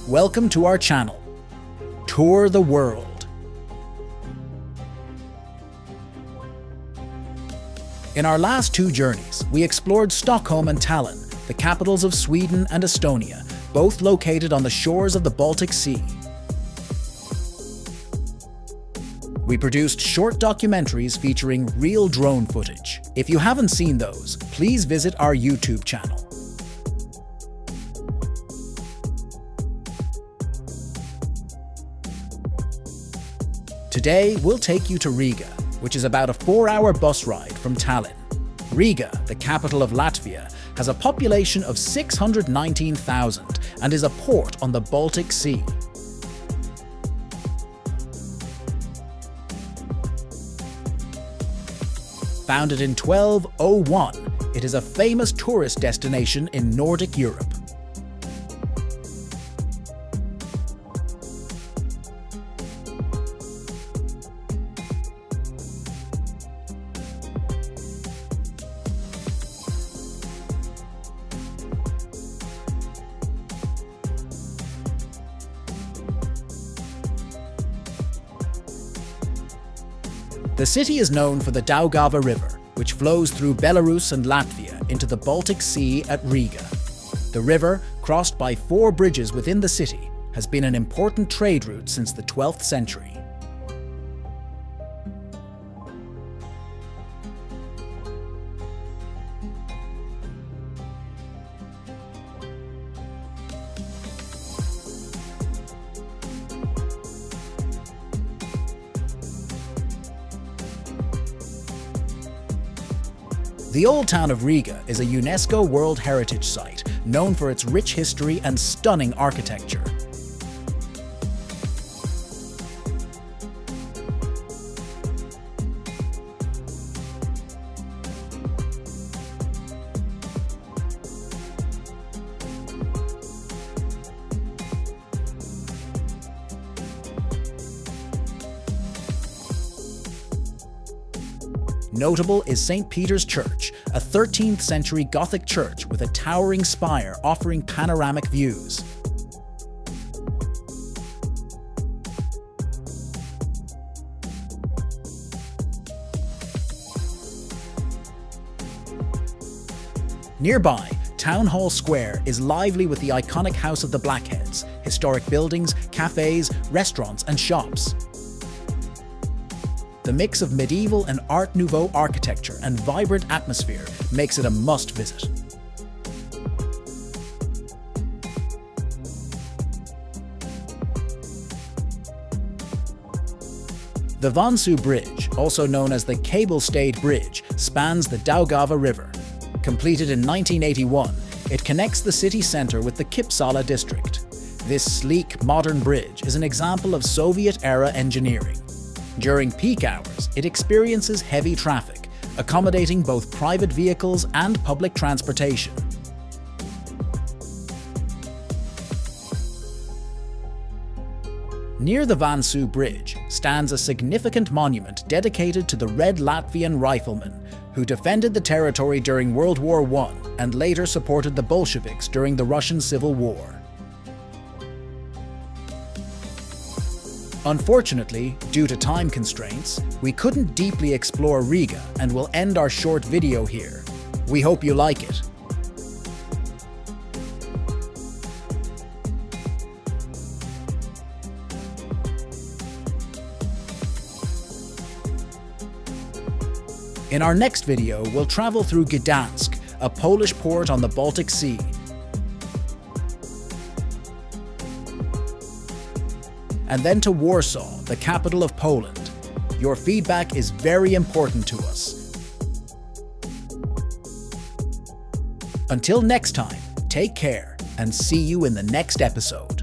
Welcome to our channel. Tour the world. In our last two journeys, we explored Stockholm and Tallinn, the capitals of Sweden and Estonia, both located on the shores of the Baltic Sea. We produced short documentaries featuring real drone footage. If you haven't seen those, please visit our YouTube channel. Today, we'll take you to Riga, which is about a 4-hour bus ride from Tallinn. Riga, the capital of Latvia, has a population of 619,000 and is a port on the Baltic Sea. Founded in 1201, it is a famous tourist destination in Nordic Europe. The city is known for the Daugava River, which flows through Belarus and Latvia into the Baltic Sea at Riga. The river, crossed by 4 bridges within the city, has been an important trade route since the 12th century. The old town of Riga is a UNESCO World Heritage Site, known for its rich history and stunning architecture. Notable is St. Peter's Church, a 13th century Gothic church with a towering spire offering panoramic views. Nearby, Town Hall Square is lively with the iconic House of the Blackheads, historic buildings, cafes, restaurants and shops. The mix of medieval and Art Nouveau architecture and vibrant atmosphere makes it a must-visit. The Vanšu Bridge, also known as the Cable-Stayed Bridge, spans the Daugava River. Completed in 1981, it connects the city centre with the Kipsala district. This sleek, modern bridge is an example of Soviet-era engineering. During peak hours, it experiences heavy traffic, accommodating both private vehicles and public transportation. Near the Vanšu Bridge stands a significant monument dedicated to the Red Latvian riflemen, who defended the territory during World War I and later supported the Bolsheviks during the Russian Civil War. Unfortunately, due to time constraints, we couldn't deeply explore Riga and will end our short video here. We hope you like it. In our next video, we'll travel through Gdansk, a Polish port on the Baltic Sea. And then to Warsaw, the capital of Poland. Your feedback is very important to us. Until next time, take care and see you in the next episode.